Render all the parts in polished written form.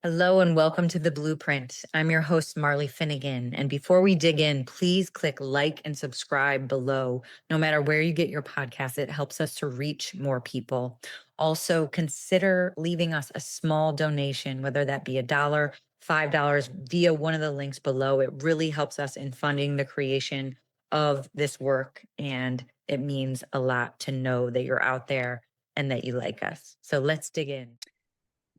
Hello and welcome to The Blueprint. I'm your host, Marley Finnegan. And before we dig in, please click like and subscribe below. No matter where you get your podcast, it helps us to reach more people. Also, consider leaving us a small donation, whether that be $1, $5 via one of the links below. It really helps us in funding the creation of this work. And it means a lot to know that you're out there and that you like us. So let's dig in.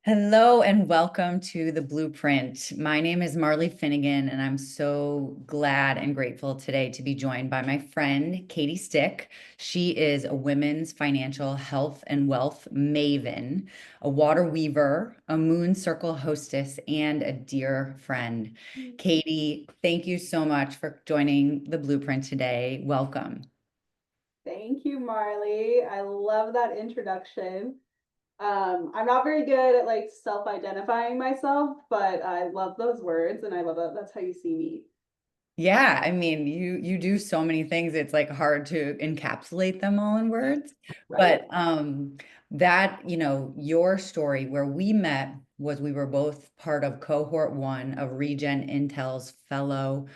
Hello and welcome to The Blueprint. My name is Marley Finnegan, and I'm so glad and grateful today to be joined by my friend, Katie Stych. She is a women's financial health and wealth maven, a water weaver, a moon circle hostess, and a dear friend. Katie, thank you so much for joining The Blueprint today. Welcome. Thank you, Marley. I love that introduction. I'm not very good at like self-identifying myself, but I love those words and I love that that's how you see me. Yeah, I mean, you do so many things. It's like hard to encapsulate them all in words. Right? But that, your story where we met was we were both part of cohort 1 of Regen Intel's fellow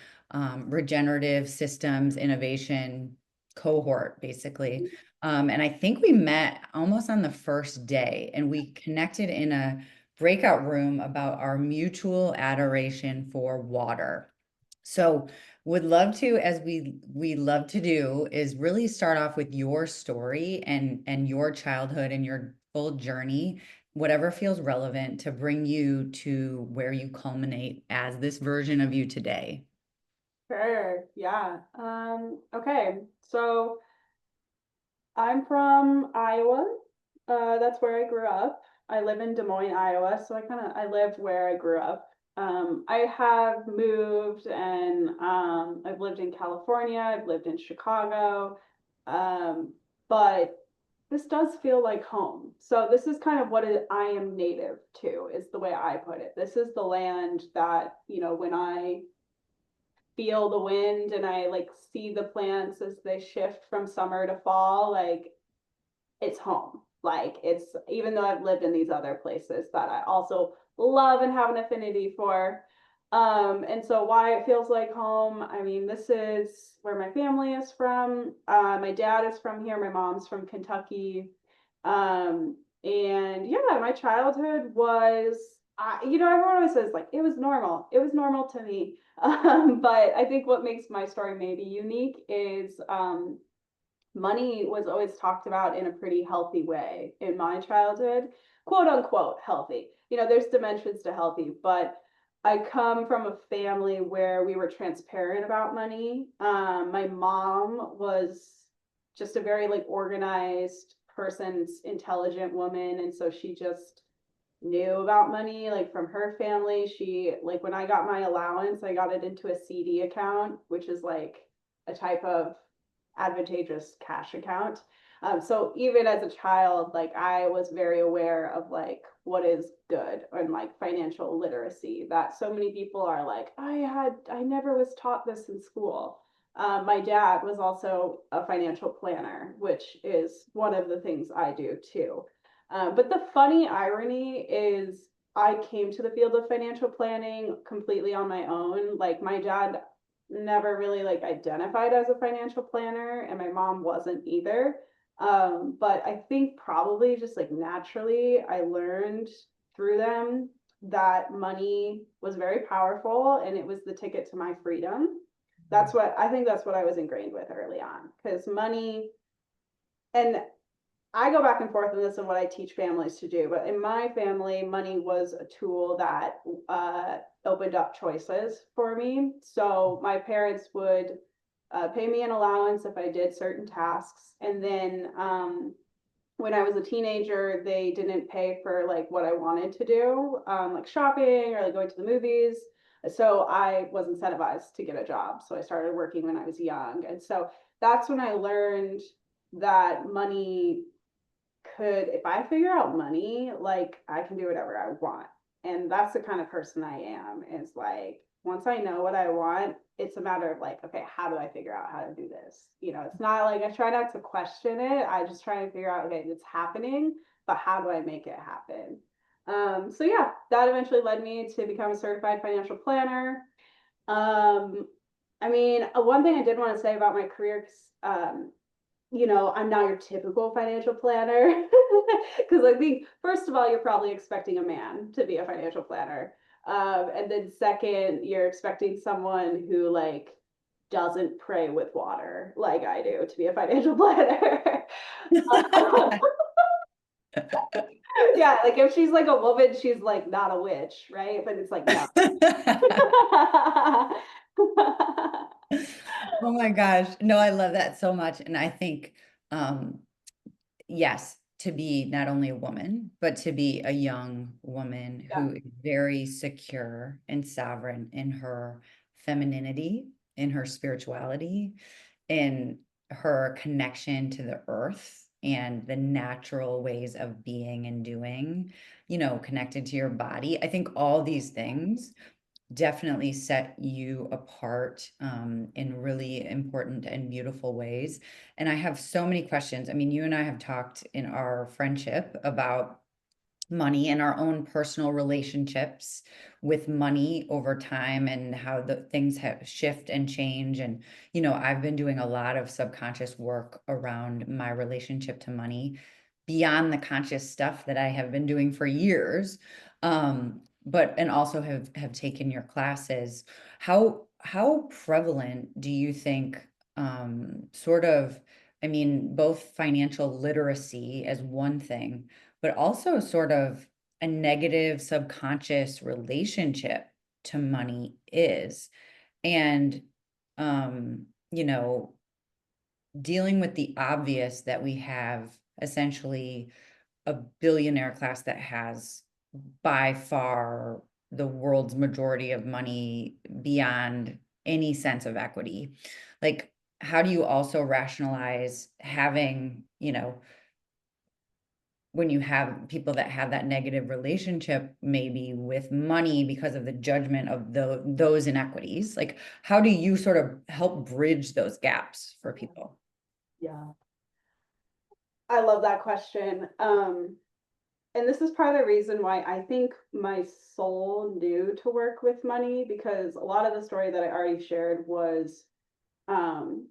regenerative systems innovation cohort, basically. And I think we met almost on the first day, and we connected in a breakout room about our mutual adoration for water. So would love to, as we love to do, is really start off with your story and your childhood and your full journey, whatever feels relevant to bring you to where you culminate as this version of you today. Sure. Yeah. Okay. So I'm from Iowa. That's where I grew up. I live in Des Moines, Iowa, so I lived where I grew up. I have moved and I've lived in California, I've lived in Chicago, but this does feel like home. So this is kind of I am native to, is the way I put it. This is the land that, when I feel the wind and I like see the plants as they shift from summer to fall, like it's home. Like it's, even though I've lived in these other places that I also love and have an affinity for. And so why it feels like home, I mean, this is where my family is from. My dad is from here, my mom's from Kentucky. And yeah, my childhood was, everyone always says like it was normal. It was normal to me. But I think what makes my story maybe unique is money was always talked about in a pretty healthy way in my childhood, quote unquote healthy. There's dimensions to healthy, but I come from a family where we were transparent about money. My mom was just a very like organized person, intelligent woman, and so she just knew about money like from her family. She like when I got my allowance, I got it into a CD account, which is like a type of advantageous cash account. So even as a child, like I was very aware of like what is good and like financial literacy that so many people are like, I never was taught this in school. My dad was also a financial planner, which is one of the things I do too. But the funny irony is I came to the field of financial planning completely on my own. Like my dad never really like identified as a financial planner and my mom wasn't either. But I think probably just like naturally I learned through them that money was very powerful and it was the ticket to my freedom. That's what I was ingrained with early on, because money, and I go back and forth on this and what I teach families to do, but in my family, money was a tool that opened up choices for me. So my parents would pay me an allowance if I did certain tasks. And then when I was a teenager, they didn't pay for like what I wanted to do, like shopping or like going to the movies. So I was incentivized to get a job. So I started working when I was young. And so that's when I learned that money could, if I figure out money, like I can do whatever I want. And that's the kind of person I am. Is like once I know what I want, it's a matter of like, okay, how do I figure out how to do this? It's not like I try not to question it. I just try to figure out, okay, it's happening, but how do I make it happen? So yeah, that eventually led me to become a certified financial planner. I mean, one thing I did want to say about my career, 'cause, I'm not your typical financial planner. Because I think, first of all, you're probably expecting a man to be a financial planner. And then second, you're expecting someone who like doesn't pray with water like I do to be a financial planner. Yeah, like if she's like a woman, she's like not a witch, right? But it's like, no. Oh my gosh. No, I love that so much. And I think, um, yes, to be not only a woman, but to be a young woman Yeah. who is very secure and sovereign in her femininity, in her spirituality, in her connection to the earth and the natural ways of being and doing, connected to your body. I think all these things definitely set you apart in really important and beautiful ways. And I have so many questions. I mean, you and I have talked in our friendship about money and our own personal relationships with money over time and how the things have shift and change. And, I've been doing a lot of subconscious work around my relationship to money beyond the conscious stuff that I have been doing for years. But and also have taken your classes. How prevalent do you think sort of, I mean, both financial literacy as one thing, but also sort of a negative subconscious relationship to money is. And, um, you know, dealing with the obvious that we have essentially a billionaire class that has by far the world's majority of money beyond any sense of equity. Like, how do you also rationalize having, when you have people that have that negative relationship maybe with money because of the judgment of those inequities, like how do you sort of help bridge those gaps for people? Yeah. I love that question. And this is part of the reason why I think my soul knew to work with money, because a lot of the story that I already shared was um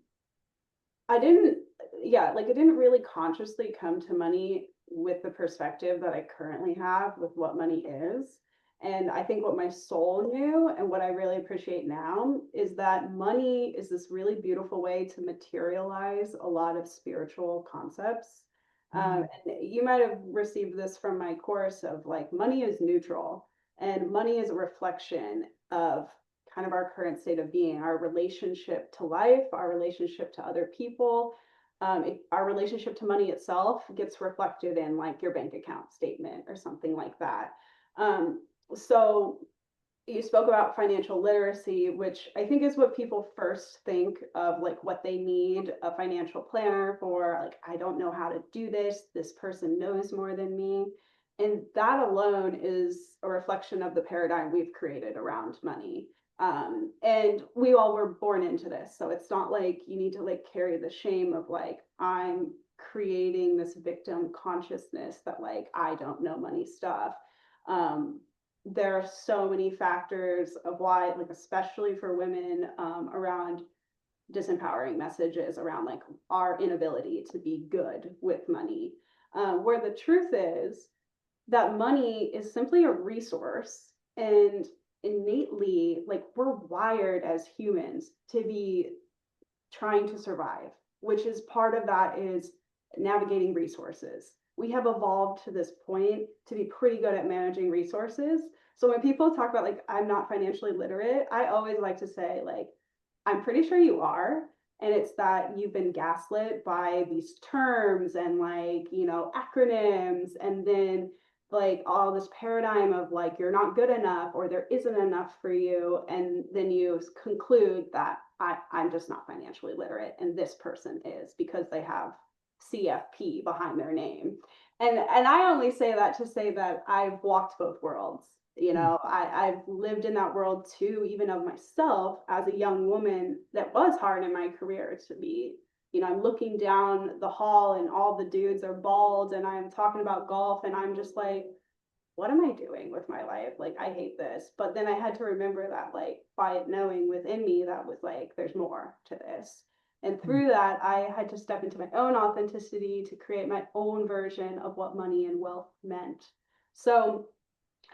I didn't, yeah, like it didn't really consciously come to money with the perspective that I currently have with what money is. And I think what my soul knew and what I really appreciate now is that money is this really beautiful way to materialize a lot of spiritual concepts. Mhm. And you might have received this from my course of like money is neutral and money is a reflection of kind of our current state of being, our relationship to life, our relationship to other people. Our relationship to money itself gets reflected in like your bank account statement or something like that. Um, so you spoke about financial literacy, which I think is what people first think of, like what they need a financial planner for. Like, I don't know how to do this. This person knows more than me. And that alone is a reflection of the paradigm we've created around money. And we all were born into this. So it's not like you need to like carry the shame of like, I'm creating this victim consciousness that like, I don't know money stuff. Um, there are so many factors of why, like especially for women, around disempowering messages around like our inability to be good with money, where the truth is that money is simply a resource, and innately like we're wired as humans to be trying to survive, which is part of that is navigating resources. We have evolved to this point to be pretty good at managing resources. So when people talk about like, I'm not financially literate, I always like to say, like, I'm pretty sure you are. And it's that you've been gaslit by these terms and like, acronyms, and then like all this paradigm of like you're not good enough or there isn't enough for you, and then you conclude that I'm just not financially literate and this person is because they have CFP behind their name. And I only say that to say that I've walked both worlds. I've lived in that world too, even of myself as a young woman. That was hard in my career to be, I'm looking down the hall and all the dudes are bald and I'm talking about golf and I'm just like, what am I doing with my life? Like, I hate this. But then I had to remember that, like, quiet knowing within me that was like, there's more to this. And through that, I had to step into my own authenticity to create my own version of what money and wealth meant. So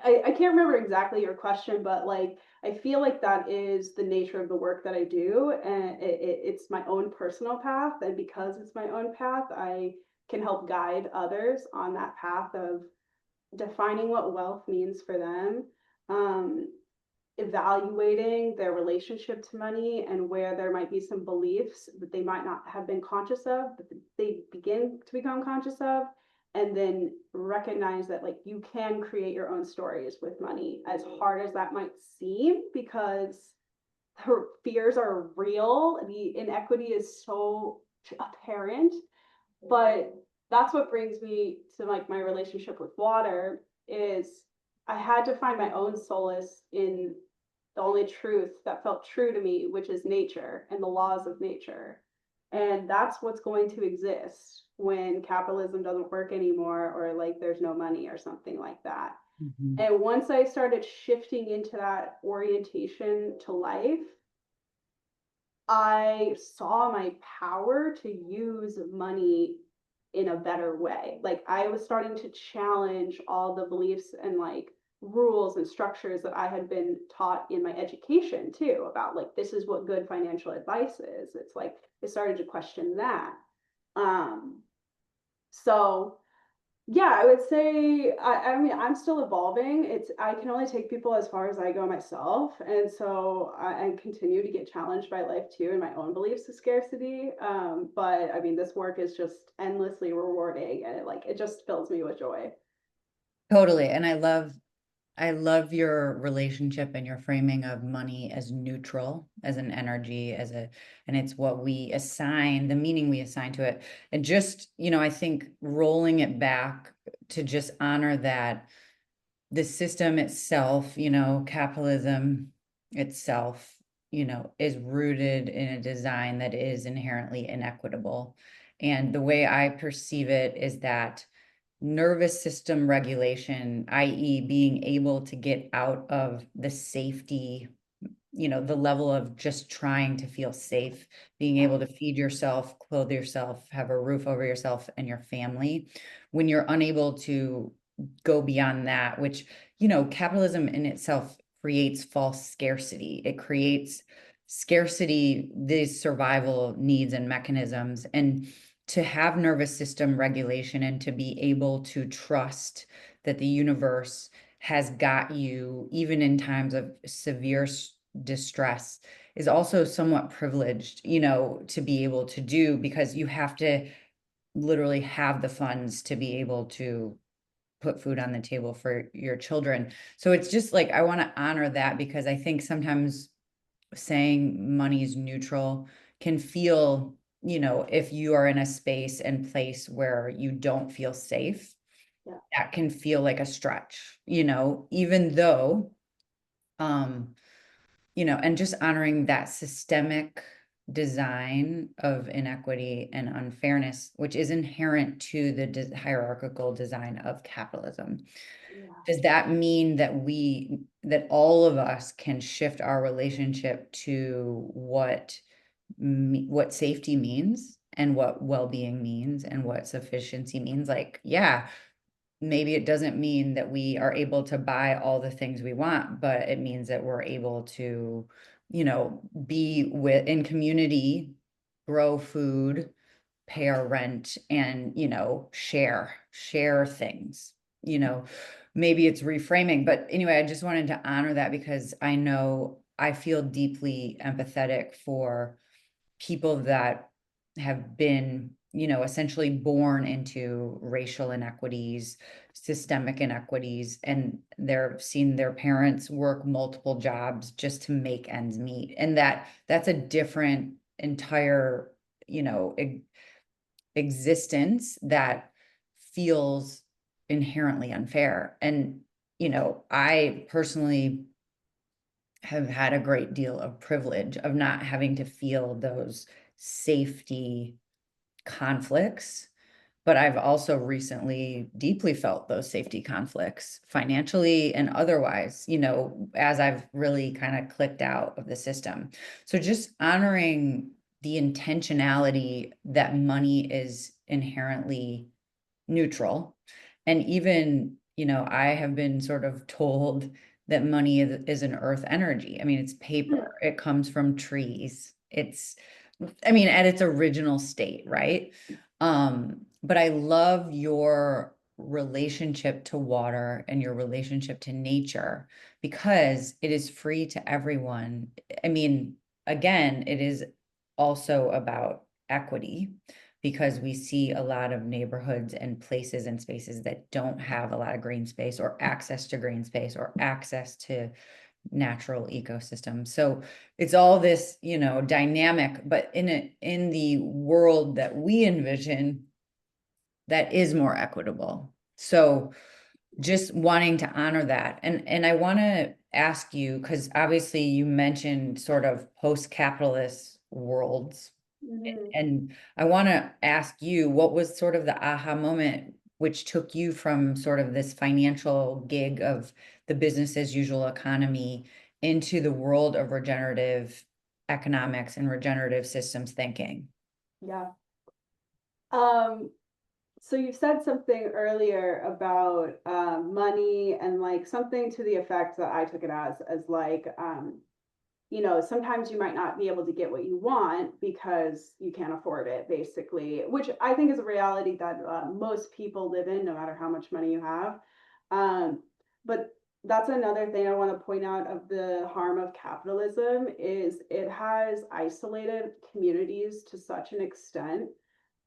I can't remember exactly your question, but like I feel like that is the nature of the work that I do, and it's my own personal path. And because it's my own path, I can help guide others on that path of defining what wealth means for them, um, evaluating their relationship to money and where there might be some beliefs that they might not have been conscious of, but they begin to become conscious of, and then recognize that like you can create your own stories with money, as hard as that might seem, because her fears are real. The inequity is so apparent, but that's what brings me to like my relationship with water is I had to find my own solace in the only truth that felt true to me, which is nature and the laws of nature. And that's what's going to exist when capitalism doesn't work anymore, or like there's no money or something like that. Mhm. And once I started shifting into that orientation to life, I saw my power to use money in a better way. Like I was starting to challenge all the beliefs and like rules and structures that I had been taught in my education too, about like this is what good financial advice is. It's like I started to question that. Um so yeah, I would say I mean I'm still evolving. It's I can only take people as far as I go myself, and so I continue to get challenged by life too and my own beliefs of scarcity. But I mean this work is just endlessly rewarding, and it just fills me with joy. Totally. And I love your relationship and your framing of money as neutral, as an energy, and it's what we assign, the meaning we assign to it. And just, I think rolling it back to just honor that the system itself, capitalism itself, is rooted in a design that is inherently inequitable. And the way I perceive it is that nervous system regulation, i.e., being able to get out of the safety, the level of just trying to feel safe, being able to feed yourself, clothe yourself, have a roof over yourself and your family. When you're unable to go beyond that, which, capitalism in itself creates false scarcity. It creates scarcity, these survival needs and mechanisms. And to have nervous system regulation and to be able to trust that the universe has got you, even in times of severe distress, is also somewhat privileged, to be able to do, because you have to literally have the funds to be able to put food on the table for your children. So it's just like, I want to honor that, because I think sometimes saying money is neutral can feel, if you are in a space and place where you don't feel safe, Yeah. that can feel like a stretch, even though, um, and just honoring that systemic design of inequity and unfairness, which is inherent to the hierarchical design of capitalism. Yeah. Does that mean that all of us can shift our relationship to what safety means and what well-being means and what sufficiency means? Like, yeah, maybe it doesn't mean that we are able to buy all the things we want, but it means that we're able to, be in community, grow food, pay our rent, and, share things, you know, maybe it's reframing. But anyway, I just wanted to honor that, because I know I feel deeply empathetic for people that have been, essentially born into racial inequities, systemic inequities, and they're seen their parents work multiple jobs just to make ends meet. And that's a different entire, existence that feels inherently unfair. And, I personally have had a great deal of privilege of not having to feel those safety conflicts, But I've also recently deeply felt those safety conflicts financially and otherwise, as I've really kind of clicked out of the system. So just honoring the intentionality that money is inherently neutral. And even, I have been sort of told that money is an earth energy. I mean, it's paper, it comes from trees. At its original state, right? But I love your relationship to water and your relationship to nature because it is free to everyone. I mean, again, it is also about equity because we see a lot of neighborhoods and places and spaces that don't have a lot of green space or access to green space or access to natural ecosystem. So it's all this, dynamic, but in the world that we envision that is more equitable. So just wanting to honor that. And I want to ask you, because obviously you mentioned sort of post-capitalist worlds. Mhm. And I want to ask you, what was sort of the aha moment which took you from sort of this financial gig of the business as usual economy into the world of regenerative economics and regenerative systems thinking? Yeah. Um, so you said something earlier about money and like something to the effect that I took it as like sometimes you might not be able to get what you want because you can't afford it, basically, which I think is a reality that most people live in, no matter how much money you have. But that's another thing I want to point out of the harm of capitalism is it has isolated communities to such an extent.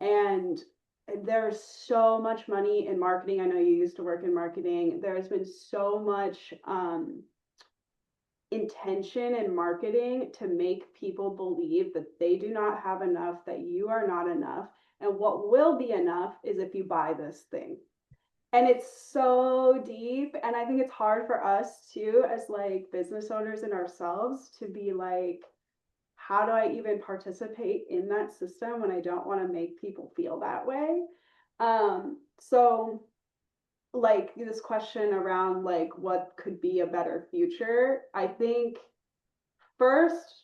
And there's so much money in marketing. I know you used to work in marketing. There's been so much intention in marketing to make people believe that they do not have enough, that you are not enough. And what will be enough is if you buy this thing. And it's so deep. And I think it's hard for us too, as like business owners and ourselves, to be like, how do I even participate in that system when I don't want to make people feel that way? So like this question around like what could be a better future, I think first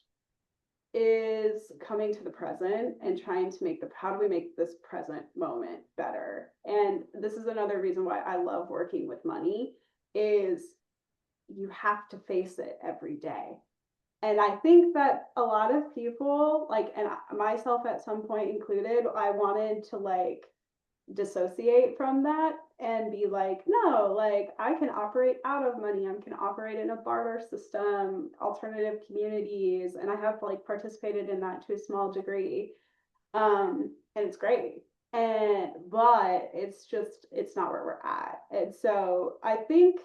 is coming to the present and trying to make the how do we make this present moment better. And this is another reason why I love working with money is you have to face it every day. And I think that a lot of people, like, and myself at some point included, I wanted to like dissociate from that and be like, no, like I can operate out of money. I can operate in a barter system, alternative communities, and I have like participated in that to a small degree. And it's great. And but it's not where we're at. And so I think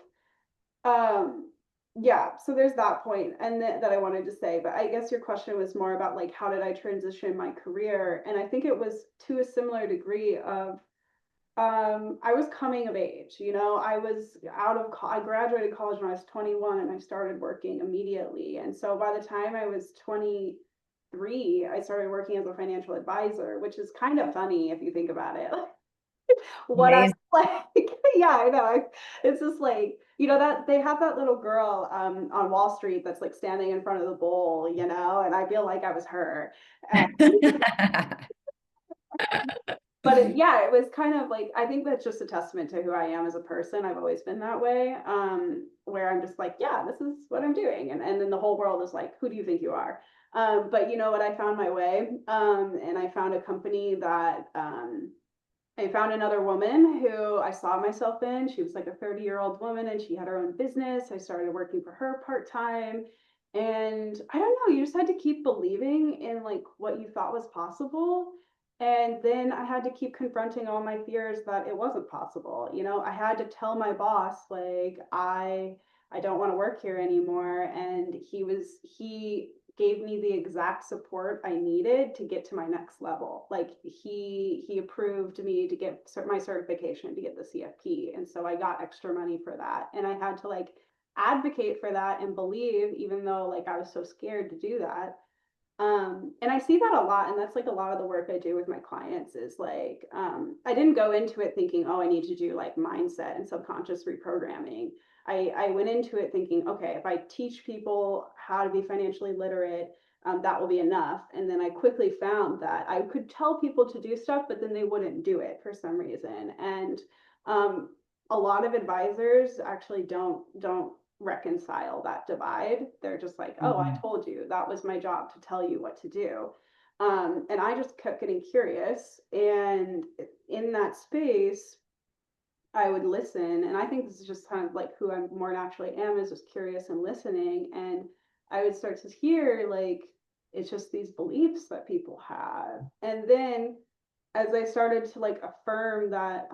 um yeah, so there's that point and that I wanted to say, but I guess your question was more about like how did I transition my career? And I think it was to a similar degree of I was coming of age, I was I graduated college when I was 21 and I started working immediately. And so by the time I was 23, I started working as a financial advisor, which is kind of funny if you think about it. What I Amazing. like, yeah, I know. It's just like, that they have that little girl on Wall Street that's like standing in front of the bowl, and I feel like I was her. But yeah, it was kind of like I think that's just a testament to who I am as a person. I've always been that way, where I'm just like, yeah, this is what I'm doing, and then the whole world is like, who do you think you are? But you know what? I found my way, and I found a company that I found another woman who I saw myself in. She was like a 30-year-old woman, and she had her own business. I started working for her part time. And I don't know, you just had to keep believing in like what you thought was possible. And then I had to keep confronting all my fears that it wasn't possible. I had to tell my boss like I don't want to work here anymore, and he gave me the exact support I needed to get to my next level. Like he approved me to get my certification to get the CFP, and so I got extra money for that. And I had to like advocate for that and believe, even though like I was so scared to do that. And I see that a lot, and that's like a lot of the work I do with my clients is like, I didn't go into it thinking, oh, I need to do like mindset and subconscious reprogramming. I went into it thinking, okay, if I teach people how to be financially literate, that will be enough. And then I quickly found that I could tell people to do stuff, but then they wouldn't do it for some reason. And um, a lot of advisors actually don't reconcile that divide. They're just like, oh, I Mhm. told you that was my job to tell you what to do. And I just kept getting curious. And in that space, I would listen. And I think this is just kind of like who I more naturally am, is just curious and listening. And I would start to hear like, it's just these beliefs that people have. And then as I started to like affirm that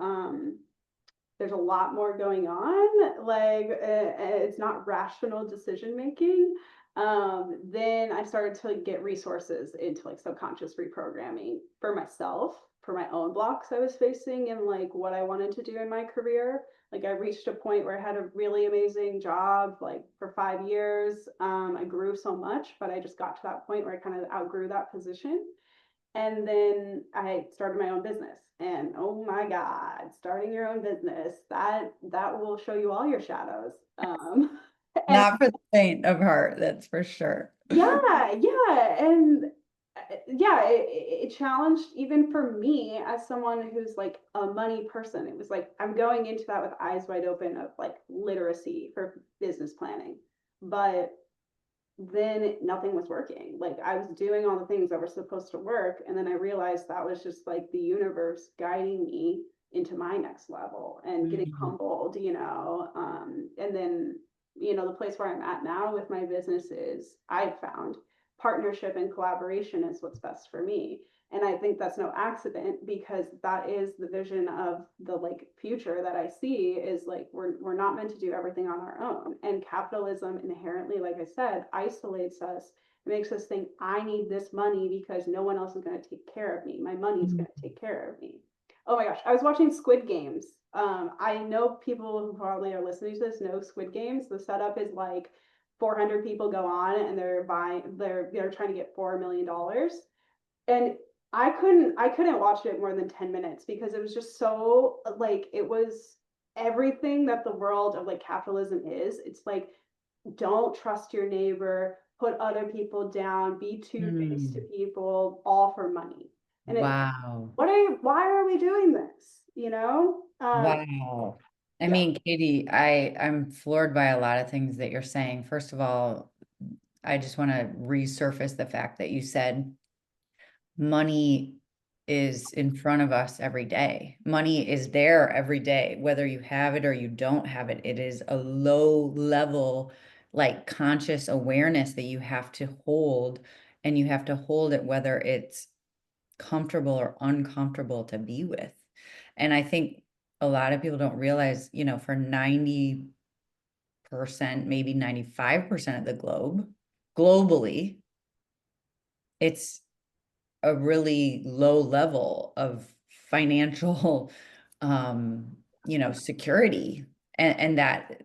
there's a lot more going on, like it's not rational decision making, then I started to get resources into like subconscious reprogramming for myself, for my own blocks I was facing and like what I wanted to do in my career. Like I reached a point where I had a really amazing job like for 5 years. I grew so much, but I just got to that point where I kind of outgrew that position. And then I started my own business. And oh my God, starting your own business, that will show you all your shadows. And Not for the faint of heart, that's for sure. yeah, and yeah, it challenged even for me as someone who's like a money person. It was like I'm going into that with eyes wide open of like literacy for business planning. But then nothing was working. Like I was doing all the things that were supposed to work. And then I realized that was just like the universe guiding me into my next level and getting Mhm. humbled, and then, the place where I'm at now with my business is I've found partnership and collaboration is what's best for me. And I think that's no accident because that is the vision of the like future that I see is like we're not meant to do everything on our own. And capitalism inherently, like I said, isolates us. It makes us think I need this money because no one else is going to take care of me. My money's going to take care of me. Oh my gosh, I was watching Squid Games. I know people who probably are listening to this know Squid Games. The setup is like 400 people go on and they're trying to get $4 million, and I couldn't watch it more than 10 minutes because it was just so like it was everything that the world of like capitalism is. It's like don't trust your neighbor, put other people down, be two-faced to Mm. people, all for money. And it's like, Wow. why are we doing this? Wow. I Yeah. mean, Katie, I'm floored by a lot of things that you're saying. First of all, I just want to resurface the fact that you said money is in front of us every day. Money is there every day, whether you have it or you don't have it. It is a low level, like conscious awareness that you have to hold, and you have to hold it whether it's comfortable or uncomfortable to be with. And I think a lot of people don't realize, for 90%, maybe 95% of the globe, globally, it's a really low level of financial security, and that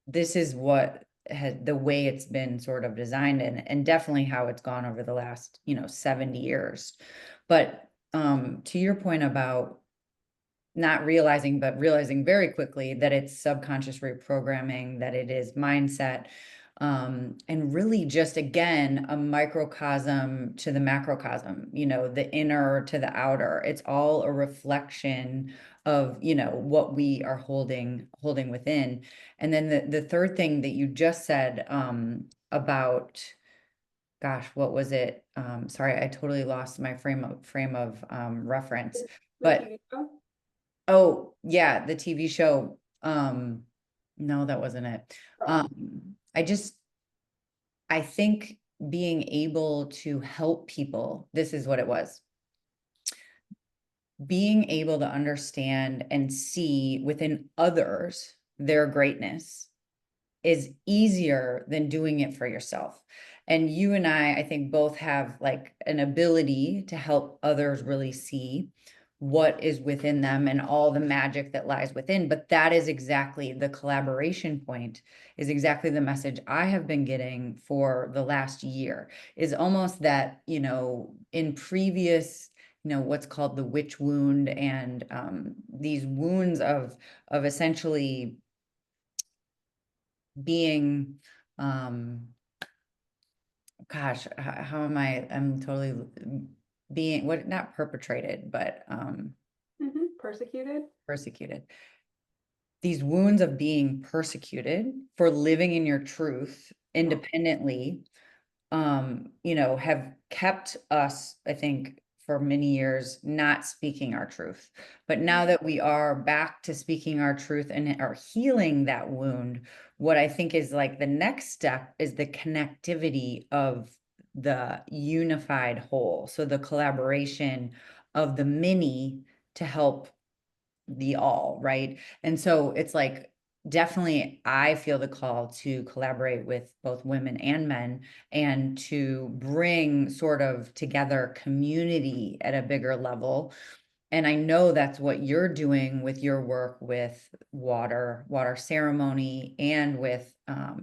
this is what had the way it's been sort of designed, and definitely how it's gone over the last 70 years. But to your point about not realizing, but realizing very quickly that it's subconscious reprogramming, that it is mindset, and really just again a microcosm to the macrocosm, the inner to the outer. It's all a reflection of what we are holding within. And then the third thing that you just said, about, gosh, what was it? Sorry, I totally lost my frame of reference. The But TV show. oh, yeah, the TV show. No, that wasn't it. Oh, I think being able to help people, this is what it was. Being able to understand and see within others their greatness is easier than doing it for yourself. And you and I think both have like an ability to help others really see what is within them and all the magic that lies within. But that is exactly the collaboration point, is exactly the message I have been getting for the last year, is almost that, in previous, what's called the witch wound, and these wounds of essentially being, gosh, how am I'm totally being, what, not perpetrated, but Persecuted. persecuted. These wounds of being persecuted for living in your truth independently, have kept us, I think, for many years, not speaking our truth. But now that we are back to speaking our truth and are healing that wound, what I think is like the next step is the connectivity of the unified whole. So the collaboration of the many to help the all, right? And so it's like, definitely I feel the call to collaborate with both women and men, and to bring sort of together community at a bigger level. And I know that's what you're doing with your work with water ceremony, and with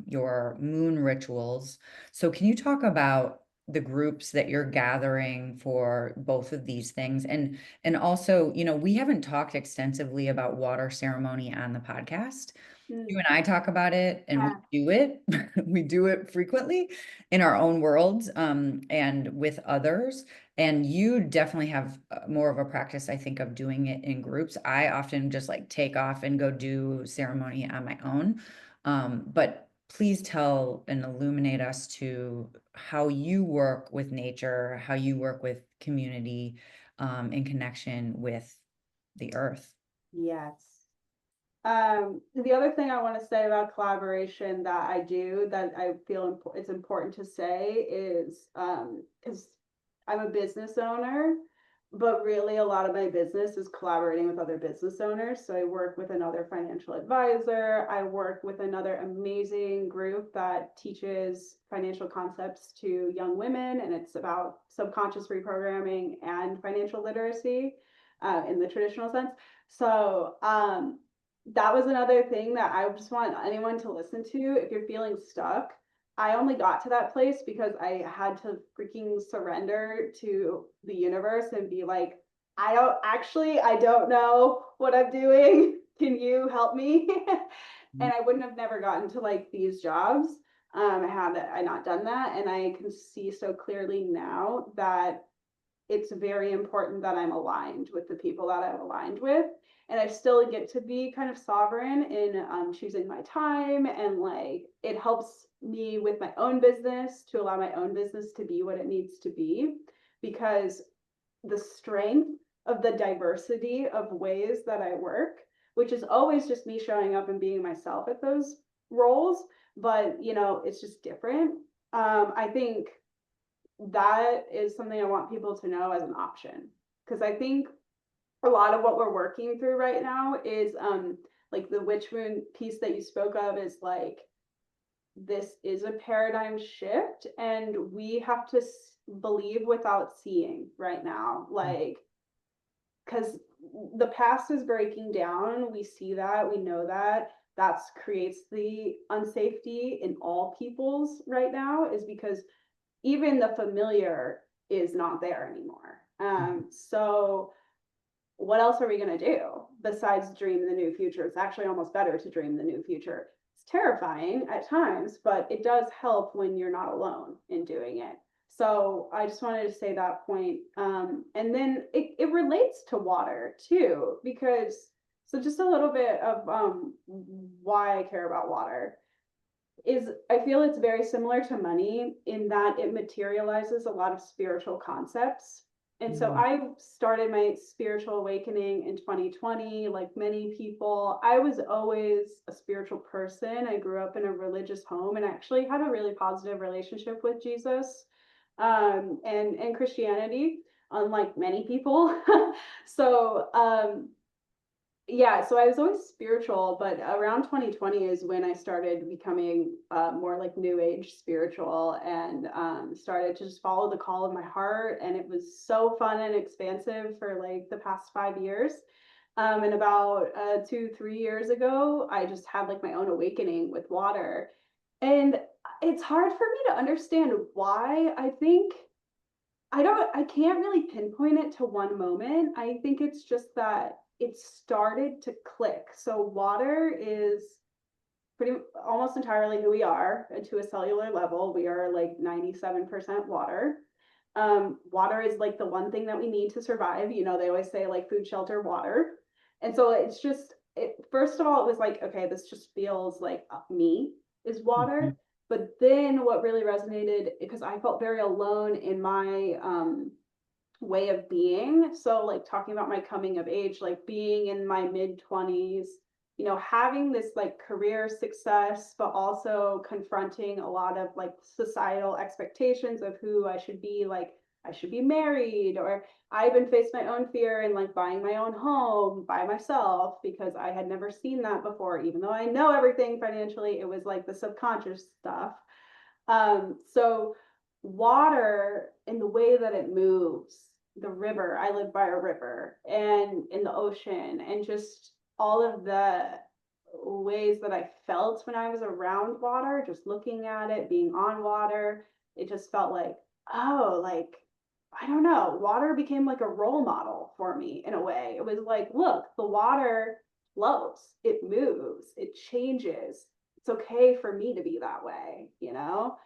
your moon rituals. So can you talk about the groups that you're gathering for both of these things? And also, we haven't talked extensively about water ceremony on the podcast. You and I talk about it, and we do it. We do it frequently in our own worlds, and with others. And you definitely have more of a practice, I think, of doing it in groups. I often just like take off and go do ceremony on my own. But please tell and illuminate us to how you work with nature, how you work with community, in connection with the earth. Yes. The other thing I want to say about collaboration that I do, that I feel it's important to say, is because I'm a business owner, but really a lot of my business is collaborating with other business owners. So I work with another financial advisor. I work with another amazing group that teaches financial concepts to young women, and it's about subconscious reprogramming and financial literacy in the traditional sense. So that was another thing that I just want anyone to listen to. If you're feeling stuck, I only got to that place because I had to freaking surrender to the universe and be like, I don't know what I'm doing. Can you help me? And I wouldn't have never gotten to like these jobs had I not done that. And I can see so clearly now that it's very important that I'm aligned with the people that I'm aligned with. And I still get to be kind of sovereign in choosing my time. And like, it helps me with my own business to allow my own business to be what it needs to be, because the strength of the diversity of ways that I work, which is always just me showing up and being myself at those roles, but it's just different. I think that is something I want people to know as an option, because I think a lot of what we're working through right now is like the witch wound piece that you spoke of is like, this is a paradigm shift, and we have to believe without seeing right now, like, because the past is breaking down. We see that, we know that. That's creates the unsafety in all peoples right now, is because even the familiar is not there anymore. So what else are we going to do besides dream the new future? It's actually almost better to dream the new future. It's terrifying at times, but it does help when you're not alone in doing it. So I just wanted to say that point. And then it relates to water too, because so just a little bit of why I care about water is I feel it's very similar to money in that it materializes a lot of spiritual concepts. And so I started my spiritual awakening in 2020, like many people. I was always a spiritual person. I grew up in a religious home and actually had a really positive relationship with Jesus and Christianity, unlike many people. So Yeah, so I was always spiritual, but around 2020 is when I started becoming more like new age spiritual, and started to just follow the call of my heart. And it was so fun and expansive for like the past 5 years. And about 2, 3 years ago, I just had like my own awakening with water. And it's hard for me to understand why. I can't really pinpoint it to one moment. I think it's just that it started to click. So water is pretty almost entirely who we are, to a cellular level. We are like 97% water. Water is like the one thing that we need to survive. You know, they always say like food, shelter, water. And so it's just first of all, it was like, okay, this just feels like me is water. Mhm. But then what really resonated, because I felt very alone in my way of being. So like talking about my coming of age, like being in my mid 20s, you know, having this like career success, but also confronting a lot of like societal expectations of who I should be. Like I should be married, or I even faced my own fear in like buying my own home by myself, because I had never seen that before. Even though I know everything financially, it was like the subconscious stuff. So water in the way that it moves, the river, I live by a river, and in the ocean, and just all of the ways that I felt when I was around water, just looking at it, being on water, it just felt like, oh, like, I don't know, water became like a role model for me in a way. It was like, look, the water flows, it moves, it changes. It's okay for me to be that way, you know?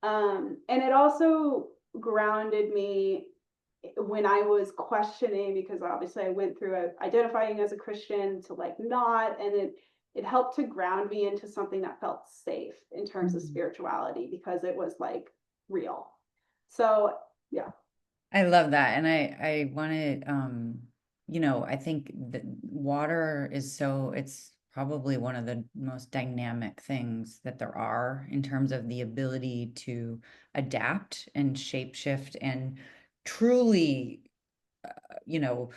And it also grounded me when I was questioning, because obviously I went through identifying as a Christian to like not, and it helped to ground me into something that felt safe in terms of Mhm. spirituality, because it was like real. So yeah. I love that. And I want to, I think that water is it's probably one of the most dynamic things that there are in terms of the ability to adapt and shapeshift and truly you know,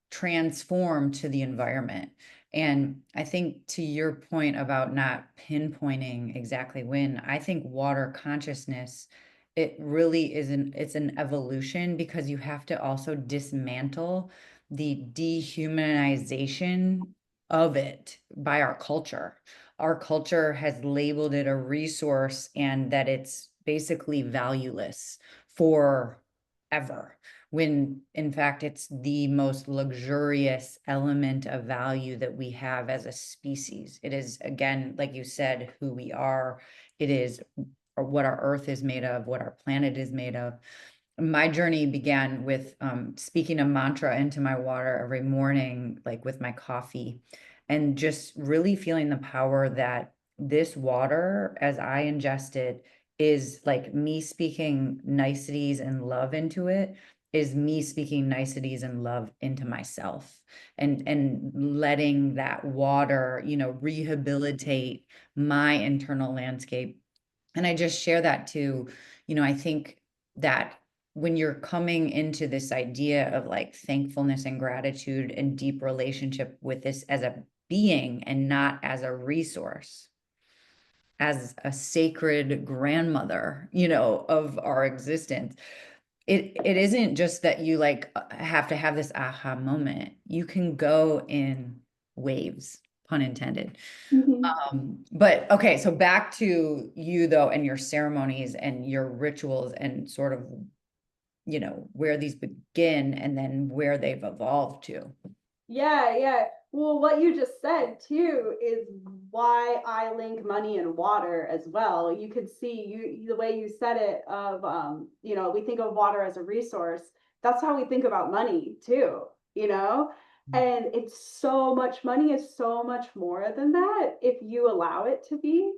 transform to the environment. And I think to your point about not pinpointing exactly when, I think water consciousness, it really it's an evolution, because you have to also dismantle the dehumanization of it by our culture. Our culture has labeled it a resource and that it's basically valueless forever, when in fact it's the most luxurious element of value that we have as a species. It is, again, like you said, who we are. It is what our earth is made of, what our planet is made of. My journey began with speaking a mantra into my water every morning, like with my coffee, and just really feeling the power that this water, as I ingest it, is like me speaking niceties and love into it, is me speaking niceties and love into myself, and letting that water, rehabilitate my internal landscape. And I just share that too. I think that when you're coming into this idea of like thankfulness and gratitude and deep relationship with this as a being and not as a resource, as a sacred grandmother, of our existence, it isn't just that you like have to have this aha moment. You can go in waves, pun intended. Mhm. But okay, so back to you though, and your ceremonies and your rituals, and sort of, where these begin and then where they've evolved to. Yeah, yeah. Well, what you just said too is why I link money and water as well. You could see the way you said it of we think of water as a resource. That's how we think about money too, you know? And it's so much money is so much more than that if you allow it to be.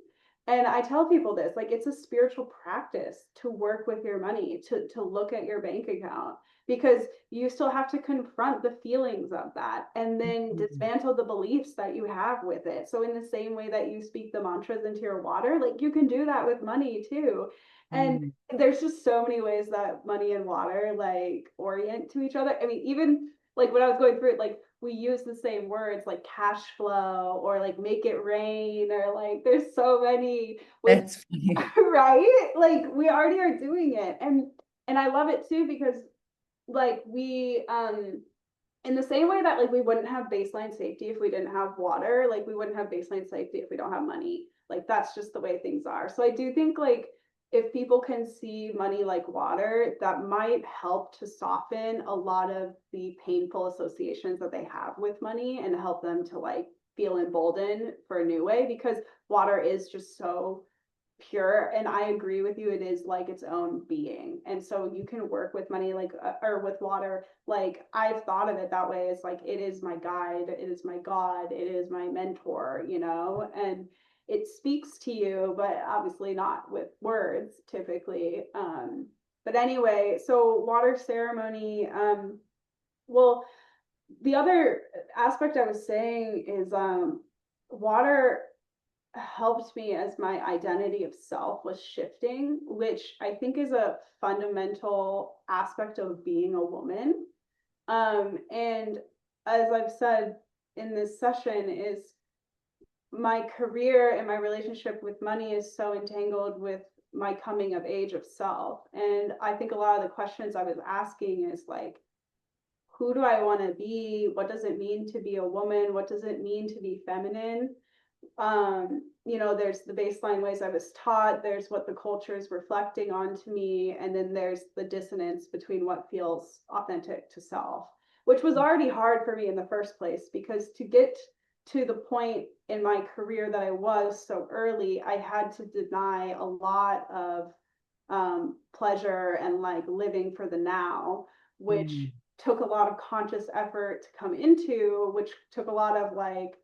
And I tell people this, like it's a spiritual practice to work with your money, to look at your bank account, because you still have to confront the feelings of that and then Mhm. dismantle the beliefs that you have with it. So in the same way that you speak the mantras into your water, like you can do that with money too. And Mm. there's just so many ways that money and water like orient to each other. I mean, even like when I was going through it, like we use the same words like cash flow or like make it rain, or like there's so many with That's funny. right? Like we already are doing it. And I love it too because like we in the same way that like we wouldn't have baseline safety if we didn't have water, like we wouldn't have baseline safety if we don't have money. Like that's just the way things are. So I do think like if people can see money like water, that might help to soften a lot of the painful associations that they have with money and help them to like feel emboldened for a new way, because water is just so pure. And I agree with you, it is like its own being. And so you can work with money like or with water, like I've thought of it that way. It's like it is my guide, it is my god, it is my mentor, you know, and it speaks to you, but obviously not with words typically. But anyway, so water ceremony, well, the other aspect I was saying is water helped me as my identity of self was shifting, which I think is a fundamental aspect of being a woman. And as I've said in this session, is my career and my relationship with money is so entangled with my coming of age of self. And I think a lot of the questions I was asking is like, who do I want to be? What does it mean to be a woman? What does it mean to be feminine? You know, there's the baseline ways I was taught, there's what the culture is reflecting onto me, and then there's the dissonance between what feels authentic to self, which was already hard for me in the first place, because to get to the point in my career that I was so early, I had to deny a lot of pleasure and like living for the now, which Mm. took a lot of conscious effort to come into, which took a lot of like,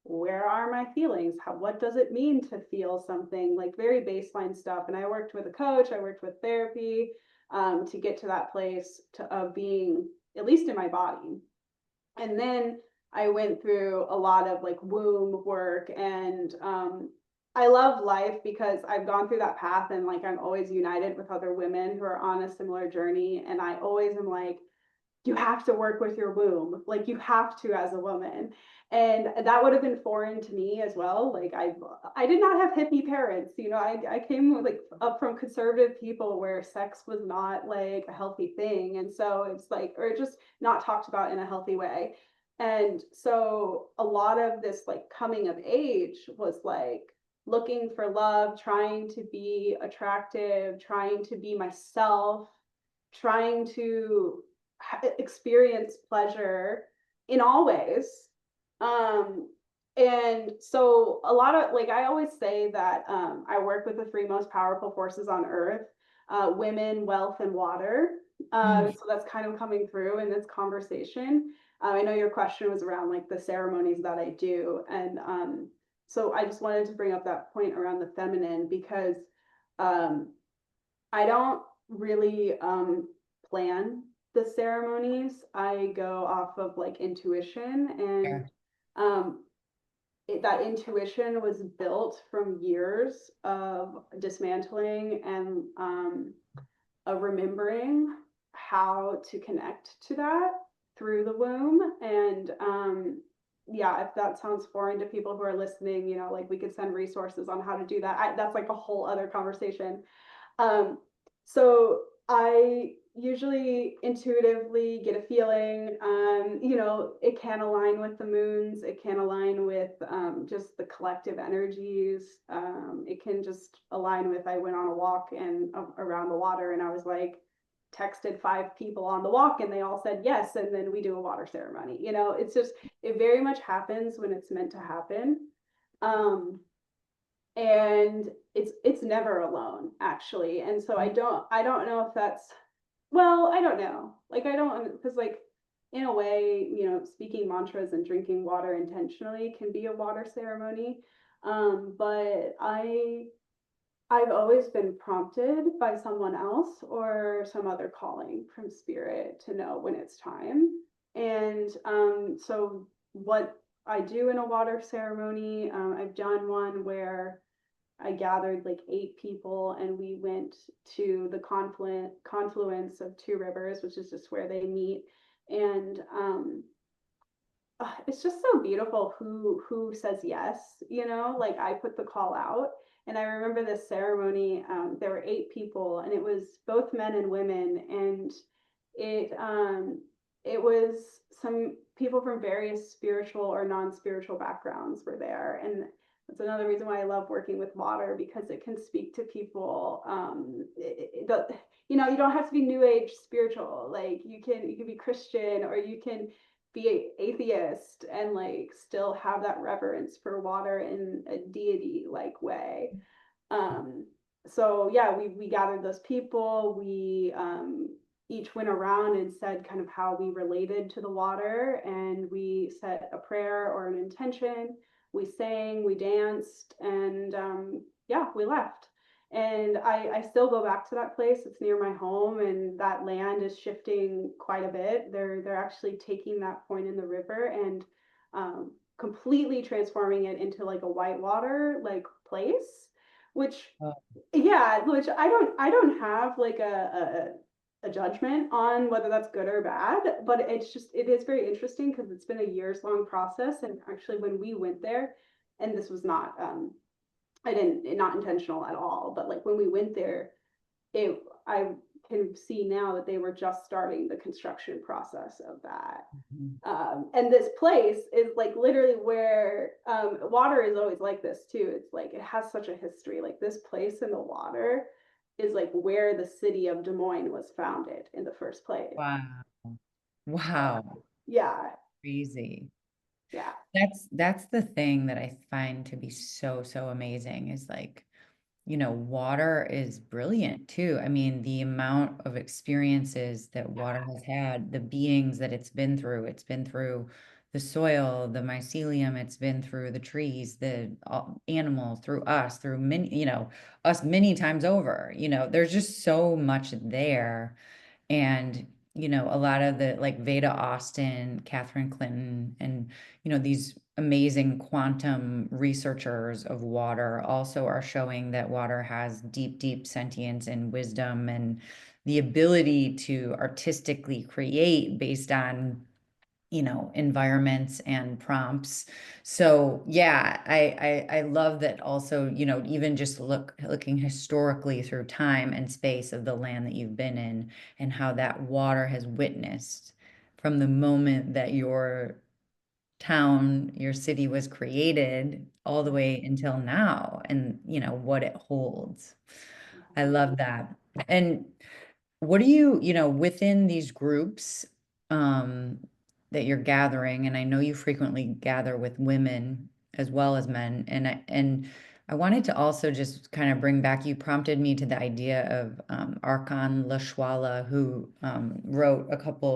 where are my feelings? What does it mean to feel something, like very baseline stuff. And I worked with a coach, I worked with therapy to get to that place of being at least in my body. And then I went through a lot of like womb work, and I love life because I've gone through that path, and like I'm always united with other women who are on a similar journey. And I always am like, you have to work with your womb, like you have to as a woman. And that would have been foreign to me as well. Like I did not have hippie parents, you know. I came like up from conservative people where sex was not like a healthy thing, and so it's like, or just not talked about in a healthy way. And so a lot of this like coming of age was like looking for love, trying to be attractive, trying to be myself, trying to experience pleasure in all ways. Um, and so a lot of like, I always say that I work with the three most powerful forces on earth, women, wealth, and water. Mm. So that's kind of coming through in this conversation. I know your question was around like the ceremonies that I do. And so I just wanted to bring up that point around the feminine, because um, I don't really plan the ceremonies. I go off of like intuition, and Yeah. um, that intuition was built from years of dismantling and remembering how to connect to that through the womb. And yeah, if that sounds foreign to people who are listening, you know, like we could send resources on how to do that. That's like a whole other conversation. um, so I usually intuitively get a feeling, you know, it can align with the moons, it can align with just the collective energies. It can just align with, I went on a walk and around the water, and I was like, texted 5 people on the walk, and they all said yes. And then we do a water ceremony. You know, it's just, it very much happens when it's meant to happen. Um, and it's never alone actually. And so I don't know if that's, well, I don't know, like I don't, because like in a way, you know, speaking mantras and drinking water intentionally can be a water ceremony. But I've always been prompted by someone else or some other calling from spirit to know when it's time. And so what I do in a water ceremony, I've done one where I gathered like 8 people, and we went to the confluence of 2 rivers, which is just where they meet. And it's just so beautiful who says yes, like I put the call out. And I remember this ceremony, there were 8 people and it was both men and women. And it was some people from various spiritual or non-spiritual backgrounds were there. And that's another reason why I love working with water, because it can speak to people. You don't have to be new age spiritual. Like you can be Christian, or you can be atheist and like still have that reverence for water in a deity like way. Um, so yeah, we gathered those people. We each went around and said kind of how we related to the water, and we set a prayer or an intention. We sang, we danced, and yeah, we left. And I still go back to that place. It's near my home, and that land is shifting quite a bit. They're actually taking that point in the river and completely transforming it into like a whitewater like place, which Oh, yeah, which I don't have like a judgment on whether that's good or bad, but it is very interesting because it's been a years long process. And actually when we went there, and this was not I didn't not intentional at all, but like when we went there, it I can see now that they were just starting the construction process of that. mhm. And this place is like literally where water is always like this too. It's like it has such a history. Like this place in the water is like where the city of Des Moines was founded in the first place. Wow. So, Wow. yeah, Crazy. yeah. That's the thing that I find to be so, so amazing is like, water is brilliant too. I mean, the amount of experiences that water has had, the beings that it's been through the soil, the mycelium, it's been through the trees, the animals, through us, through many, us many times over. There's just so much there. And, a lot of the like Veda Austin, Catherine Clinton, and, these amazing quantum researchers of water also are showing that water has deep, deep sentience and wisdom and the ability to artistically create based on environments and prompts. So yeah, I love that also, even just looking historically through time and space of the land that you've been in and how that water has witnessed from the moment that your town, your city was created all the way until now and what it holds. I love that. And what do within these groups um, that you're gathering, and I know you frequently gather with women as well as men, and I wanted to also just kind of bring back, you prompted me to the idea of Arkan Lashwala, who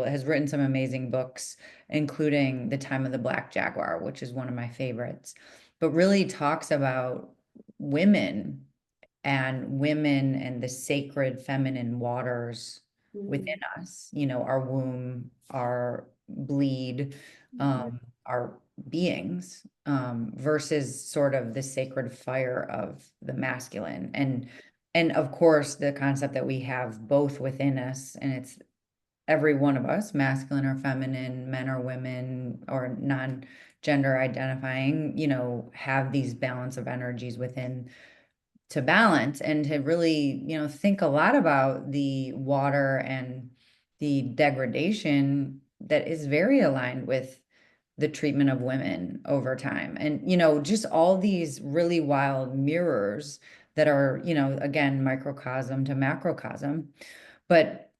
has written some amazing books, including The Time of the Black Jaguar, which is one of my favorites, but really talks about women women and the sacred feminine waters within Mhm. us, our womb, our bleed, Mhm. our beings, versus sort of the sacred fire of the masculine. And of course, the concept that we have both within us, and it's every one of us, masculine or feminine, men or women, or non-gender identifying, have these balance of energies within to balance and to really, think a lot about the water and the degradation that is very aligned with the treatment of women over time. And, just all these really wild mirrors that are, again, microcosm to macrocosm. But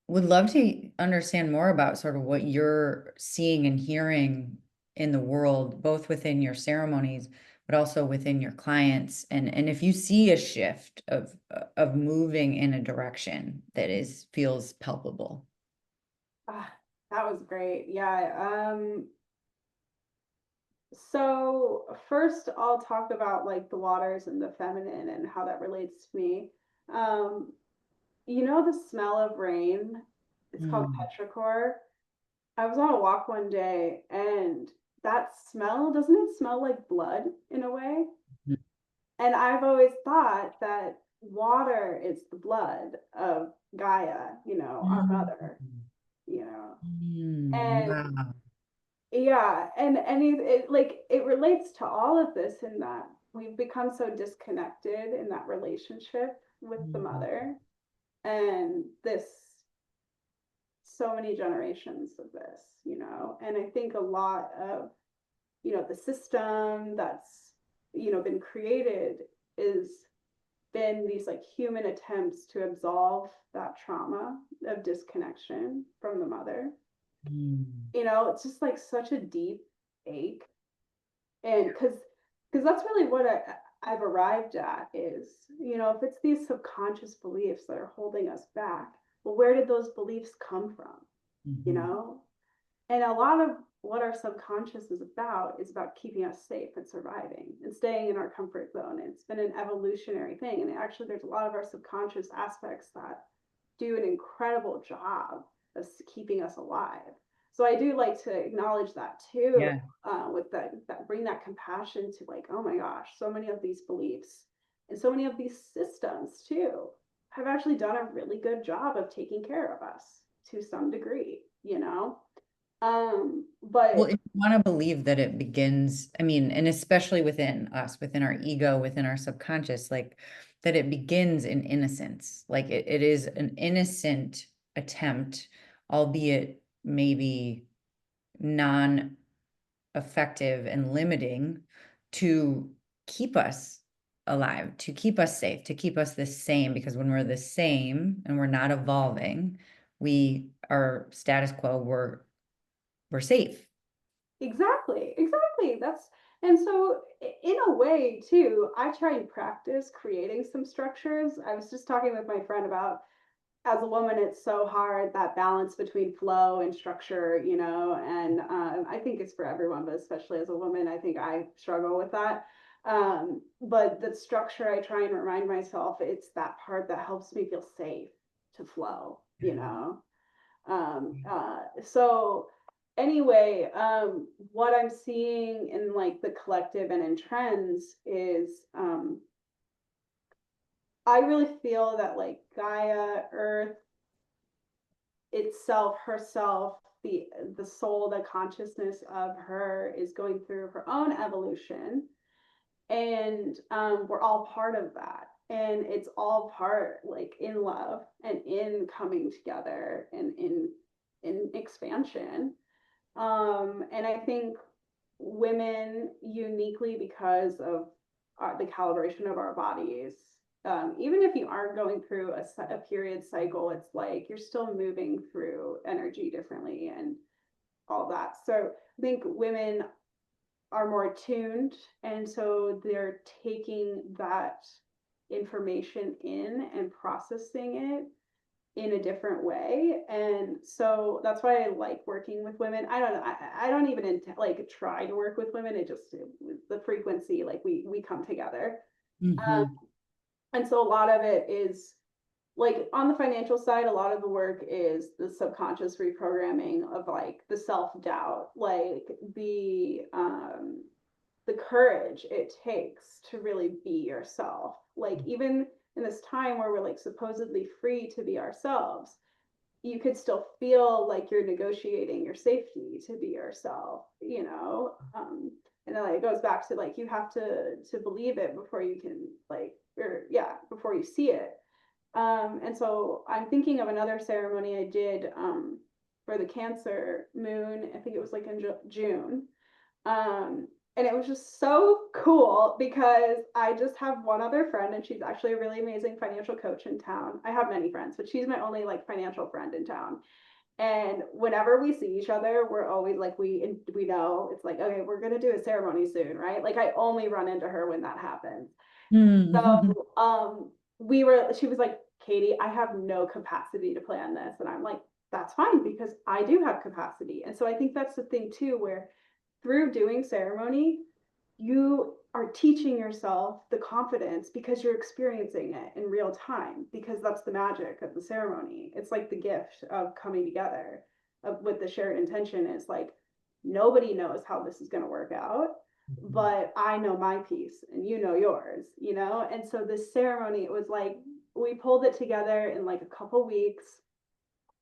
would love to understand more about sort of what you're seeing and hearing in the world, both within your ceremonies, but also within your clients. And if you see a shift of moving in a direction that feels palpable. Ah, that was great. Yeah. So first I'll talk about like the waters and the feminine and how that relates to me. Um, the smell of rain? It's called Mm. petrichor. I was on a walk one day and that smell, doesn't it smell like blood in a way? And I've always thought that water is the blood of Gaia, our Mm. mother, you know. Mm. And Wow. Yeah, and like it relates to all of this in that we've become so disconnected in that relationship with the Mhm. mother, and this so many generations of this, and I think a lot of, the system that's, been created is been these like human attempts to absolve that trauma of disconnection from the mother. Mm. It's just like such a deep ache. And because that's really what I've arrived at is, if it's these subconscious beliefs that are holding us back, well, where did those beliefs come from? You Mhm. know, and a lot of what our subconscious is about keeping us safe and surviving and staying in our comfort zone. It's been an evolutionary thing. And actually, there's a lot of our subconscious aspects that do an incredible job of keeping us alive. So I do like to acknowledge that too, Yeah. with that bring that compassion to like, oh my gosh, so many of these beliefs and so many of these systems too have actually done a really good job of taking care of us to some degree. Well, But if you want to believe that it begins, I mean, and especially within us, within our ego, within our subconscious, like that it begins in innocence. Like it is an innocent attempt, albeit maybe non-effective and limiting, to keep us alive, to keep us safe, to keep us the same. Because when we're the same and we're not evolving, we are status quo, we're safe. exactly, and so in a way too, I try and practice creating some structures. I was just talking with my friend about, as a woman, it's so hard, that balance between flow and structure, and I think it's for everyone, but especially as a woman, I think I struggle with that. But the structure, I try and remind myself, it's that part that helps me feel safe to flow. So anyway, what I'm seeing in like the collective and in trends is, I really feel that like Gaia, Earth itself, herself, the soul, the consciousness of her is going through her own evolution, and we're all part of that, and it's all part like in love and in coming together and in expansion. And I think women uniquely, because of the calibration of our bodies, even if you aren't going through a period cycle, it's like you're still moving through energy differently and all that. So I think women are more attuned, and so they're taking that information in and processing it in a different way. And so that's why I like working with women. I don't know. I don't even like try to work with women. It just, the frequency, like we come together. Um, Mhm. and so a lot of it is like on the financial side, a lot of the work is the subconscious reprogramming of like the self-doubt, like the courage it takes to really be yourself. Like even in this time where we're like supposedly free to be ourselves, you could still feel like you're negotiating your safety to be yourself. And then like, it goes back to like you have to believe it before you can like, or yeah, before you see it. And so I'm thinking of another ceremony I did for the Cancer moon. I think it was like in June. Um, and it was just so cool because I just have one other friend, and she's actually a really amazing financial coach in town. I have many friends, but she's my only like financial friend in town. And whenever we see each other, we're always like, we know it's like, okay, we're gonna do a ceremony soon, right? Like I only run into her when that happens. Mhm. So she was like, Katie, I have no capacity to plan this. And I'm like, that's fine because I do have capacity. And so I think that's the thing too, where through doing ceremony, you are teaching yourself the confidence because you're experiencing it in real time, because that's the magic of the ceremony. It's like the gift of coming together with the shared intention. Is like, nobody knows how this is going to work out, but I know my piece and you know yours. And so this ceremony, it was like we pulled it together in like a couple weeks.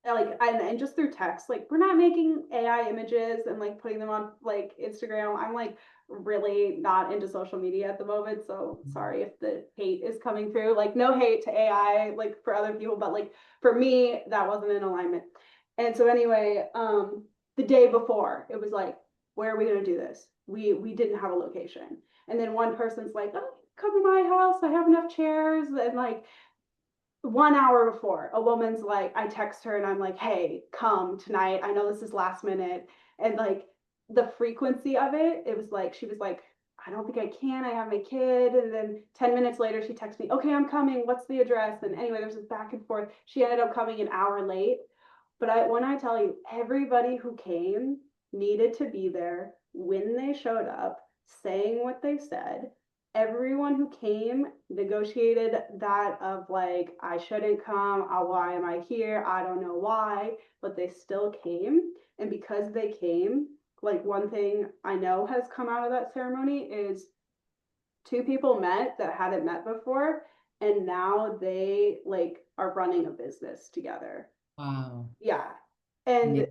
like, and just through text, like we're not making AI images and like putting them on like Instagram. I'm like really not into social media at the moment, so sorry if the hate is coming through. Like no hate to AI like for other people, but like for me that wasn't in alignment. And so anyway, the day before it was like, where are we going to do this? We didn't have a location. And then one person's like, oh, come to my house, I have enough chairs. And like 1 hour before, a woman's like, I text her and I'm like, hey, come tonight. I know this is last minute. And like the frequency of it, it was like, she was like, I don't think I can. I have my kid. And then 10 minutes later, she texts me, okay, I'm coming. What's the address? And anyway, there's this back and forth. She ended up coming an hour late. But when I tell you, everybody who came needed to be there when they showed up, saying what they said. Everyone who came negotiated that of like, I shouldn't come. Why am I here? I don't know why, but they still came. And because they came, like one thing I know has come out of that ceremony is two people met that hadn't met before, and now they like are running a business together. Wow. Yeah. Yeah.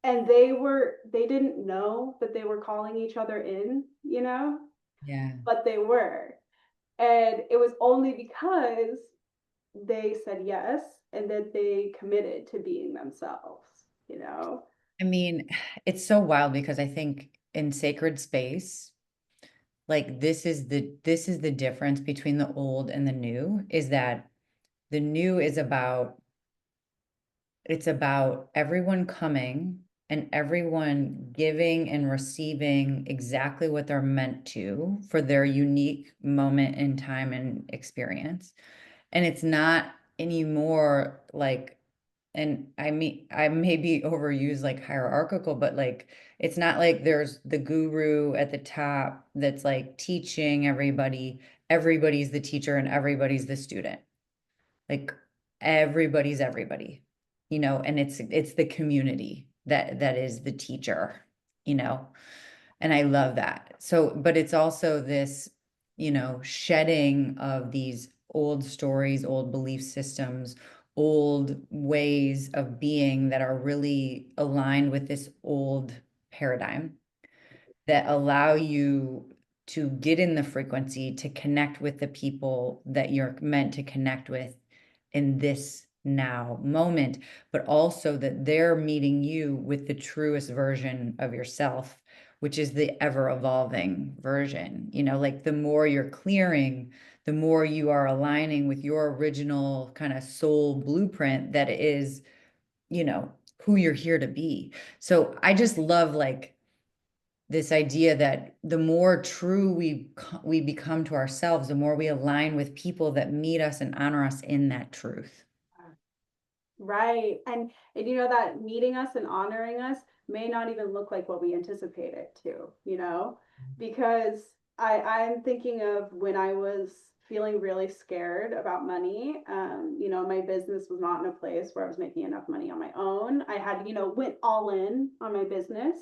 And they didn't know that they were calling each other in, Yeah. but they were. And it was only because they said yes and that they committed to being themselves. I mean, it's so wild because I think in sacred space, like this is the difference between the old and the new, is that the new is about it's about everyone coming and everyone giving and receiving exactly what they're meant to for their unique moment in time and experience. And it's not anymore like, and I mean, I may be overused like hierarchical, but like, it's not like there's the guru at the top that's like teaching everybody, everybody's the teacher and everybody's the student. Like everybody's everybody, and it's the community that is the teacher, you know. And I love that. So, but it's also this, shedding of these old stories, old belief systems, old ways of being that are really aligned with this old paradigm that allow you to get in the frequency to connect with the people that you're meant to connect with in this now moment, but also that they're meeting you with the truest version of yourself, which is the ever evolving version. Like the more you're clearing, the more you are aligning with your original kind of soul blueprint that is, you know, who you're here to be. So I just love like this idea that the more true we become to ourselves, the more we align with people that meet us and honor us in that truth. Right. And that meeting us and honoring us may not even look like what we anticipate it to, because I'm thinking of when I was feeling really scared about money. My business was not in a place where I was making enough money on my own. I had, went all in on my business.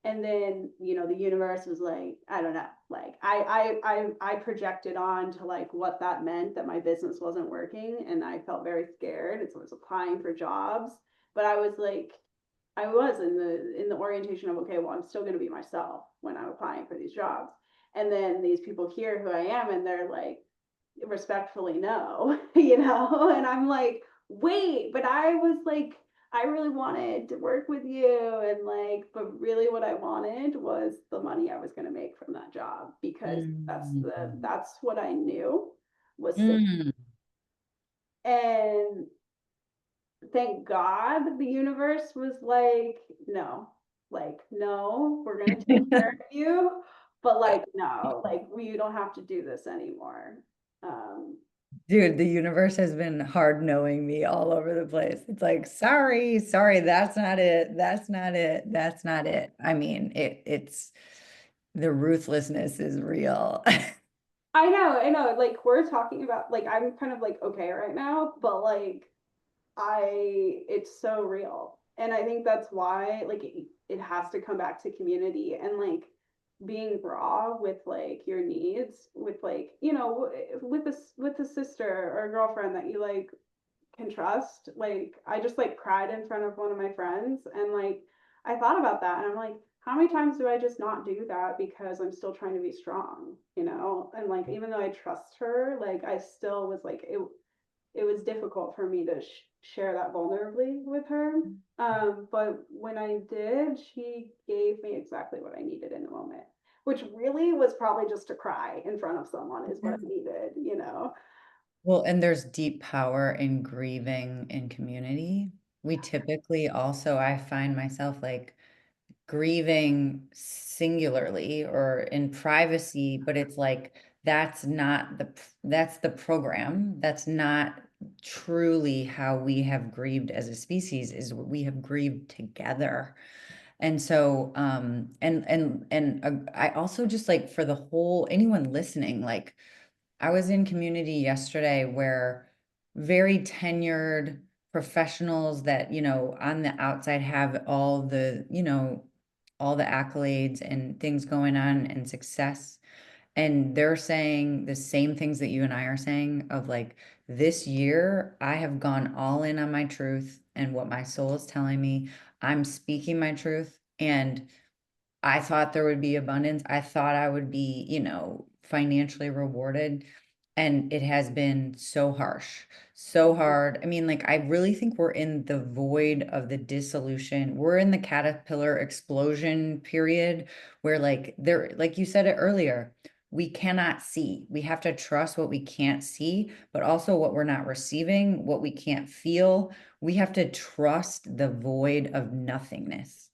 And then, the universe was like, I don't know, like I projected on to like what that meant, that my business wasn't working, and I felt very scared. And so I was applying for jobs, but I was like, I was in the orientation of, okay, well, I'm still going to be myself when I'm applying for these jobs. And then these people hear who I am and they're like, respectfully no, and I'm like, wait, but I was like, I really wanted to work with you, and like, but really what I wanted was the money I was going to make from that job, because Mm. that's what I knew was safe. Mm. And thank God the universe was like, no, we're going to take care of you, but like, no, like, we don't have to do this anymore. um Dude, the universe has been hard knowing me all over the place. It's like, sorry, sorry, that's not it. That's not it. That's not it. I mean, it's the ruthlessness is real. I know. Like we're talking about, like I'm kind of like okay right now, but like it's so real, and I think that's why like it has to come back to community and like being raw with like your needs, with like with a sister or a girlfriend that you like can trust. Like I just like cried in front of one of my friends, and like I thought about that, and I'm like, how many times do I just not do that because I'm still trying to be strong, you know? And like even though I trust her, like I still was like it was difficult for me to share that vulnerably with her. But when I did, she gave me exactly what I needed in the moment, which really was probably just to cry in front of someone is what I needed, you know? Well, and there's deep power in grieving in community. We typically also, I find myself like grieving singularly or in privacy, but it's like that's the program. That's not truly how we have grieved as a species, is we have grieved together. And so I also just like for the whole anyone listening, like I was in community yesterday where very tenured professionals that, on the outside have all the, all the accolades and things going on and success. And they're saying the same things that you and I are saying of like, this year, I have gone all in on my truth and what my soul is telling me. I'm speaking my truth. And I thought there would be abundance. I thought I would be, financially rewarded. And it has been so harsh, so hard. I mean, like, I really think we're in the void of the dissolution. We're in the caterpillar explosion period where, like you said it earlier, we cannot see. We have to trust what we can't see, but also what we're not receiving, what we can't feel. We have to trust the void of nothingness.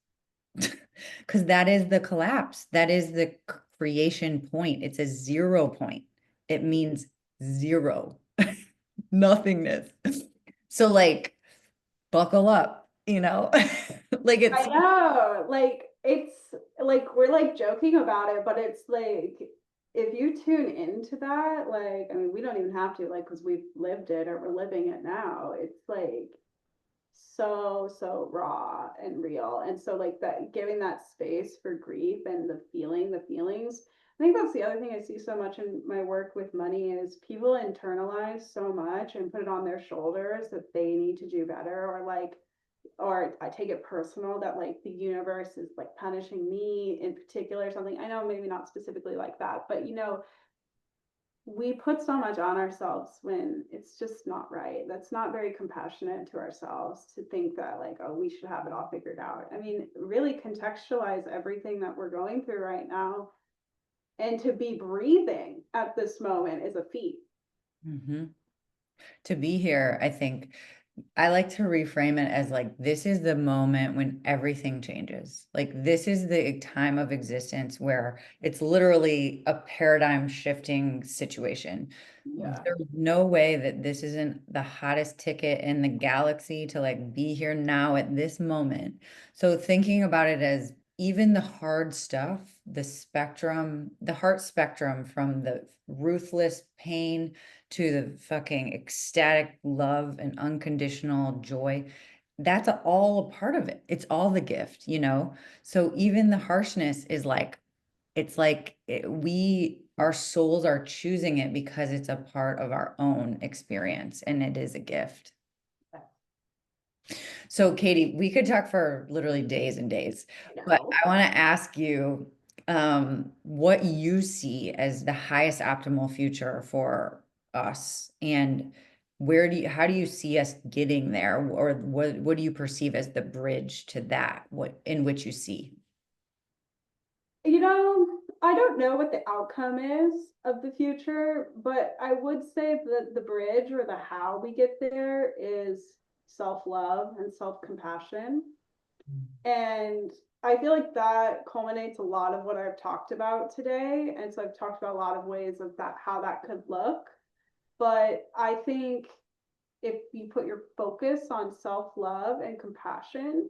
Because that is the collapse. That is the creation point. It's a 0 point. It means zero, nothingness. So, like, buckle up, like I it's, know, like it's like we're like joking about it, but it's like if you tune into that, like I mean, we don't even have to, like, because we've lived it or we're living it now. It's like so raw and real, and so like that giving that space for grief and the feelings. I think that's the other thing I see so much in my work with money is people internalize so much and put it on their shoulders that they need to do better, or like or I take it personal that like the universe is like punishing me in particular or something. I know maybe not specifically like that, but you know, we put so much on ourselves when it's just not right. That's not very compassionate to ourselves to think that like, oh, we should have it all figured out. I mean, really contextualize everything that we're going through right now. And to be breathing at this moment is a feat. Mhm. To be here, I think I like to reframe it as like, this is the moment when everything changes. Like, this is the time of existence where it's literally a paradigm shifting situation. Yeah. There's no way that this isn't the hottest ticket in the galaxy to like be here now at this moment. So, thinking about it as even the hard stuff, the heart spectrum from the ruthless pain to the fucking ecstatic love and unconditional joy. That's all a part of it. It's all the gift. So even the harshness is like, it's like our souls are choosing it because it's a part of our own experience and it is a gift. So, Katie, we could talk for literally days and days, I but know. I want to ask you what you see as the highest optimal future for us, and how do you see us getting there, or what do you perceive as the bridge to that? What in which you see? You know, I don't know what the outcome is of the future, but I would say that the bridge or the how we get there is self love and self compassion. And I feel like that culminates a lot of what I've talked about today. And so I've talked about a lot of ways of that, how that could look. But I think if you put your focus on self love and compassion,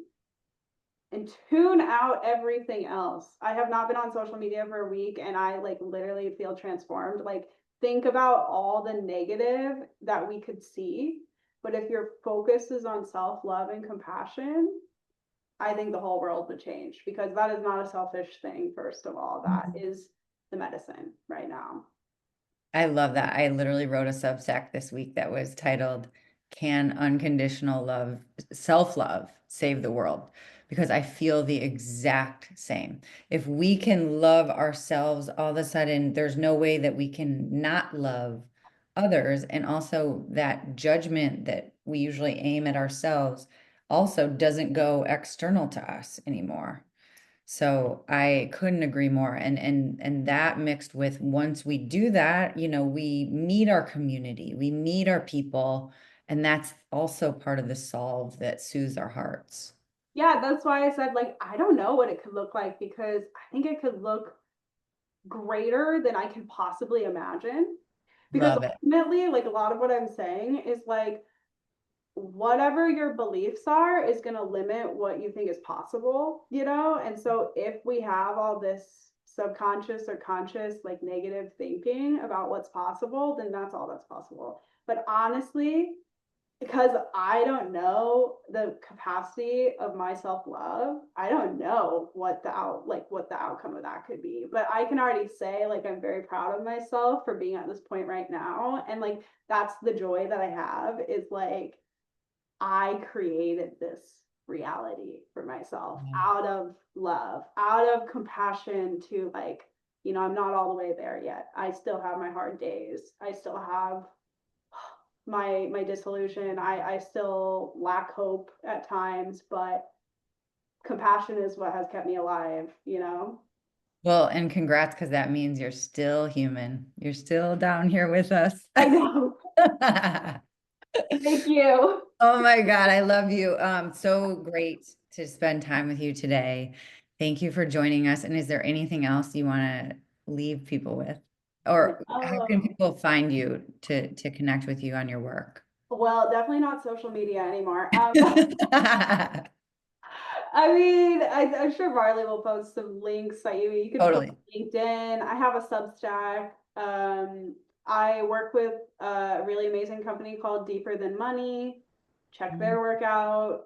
and tune out everything else. I have not been on social media for a week and I like literally feel transformed. Like think about all the negative that we could see, but if your focus is on self-love and compassion, I think the whole world would change because that is not a selfish thing. First of all, that is the medicine right now. I love that. I literally wrote a Substack this week that was titled can unconditional love, self-love save the world? Because I feel the exact same. If we can love ourselves, all of a sudden, there's no way that we can not love others. And also, that judgment that we usually aim at ourselves also doesn't go external to us anymore. So I couldn't agree more. And that mixed with once we do that, we meet our community, we meet our people, and that's also part of the solve that soothes our hearts. Yeah, that's why I said, like, I don't know what it could look like because I think it could look greater than I can possibly imagine. Because Love it. ultimately, like, a lot of what I'm saying is like, whatever your beliefs are is going to limit what you think is possible, you know? And so if we have all this subconscious or conscious, like, negative thinking about what's possible, then that's all that's possible. But honestly, because I don't know the capacity of my self-love, I don't know what the outcome of that could be. But I can already say, like, I'm very proud of myself for being at this point right now. And like, that's the joy that I have, is like, I created this reality for myself out of love, out of compassion to, like, I'm not all the way there yet. I still have my hard days. I still have my disillusion. I still lack hope at times, but compassion is what has kept me alive. Well, and congrats, because that means you're still human. You're still down here with us. I know. Thank you. Oh my God, I love you. So great to spend time with you today. Thank you for joining us. And is there anything else you want to leave people with? Or how can Oh, people find you to connect with you on your work? well, definitely not social media anymore. I mean, I'm sure Marley will post some links that you could put Totally. on LinkedIn. I have a Substack. I work with a really amazing company called Deeper Than Money. Check their work out.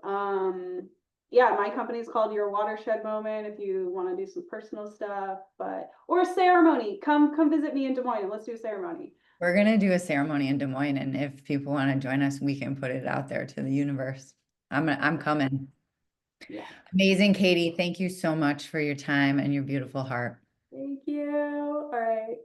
Yeah, my company's called Your Watershed Moment if you want to do some personal stuff, or a ceremony. Come visit me in Des Moines. Let's do a ceremony. We're gonna do a ceremony in Des Moines, and if people want to join us, we can put it out there to the universe. I'm coming. Yeah. Amazing, Katie. Thank you so much for your time and your beautiful heart. Thank you. All right.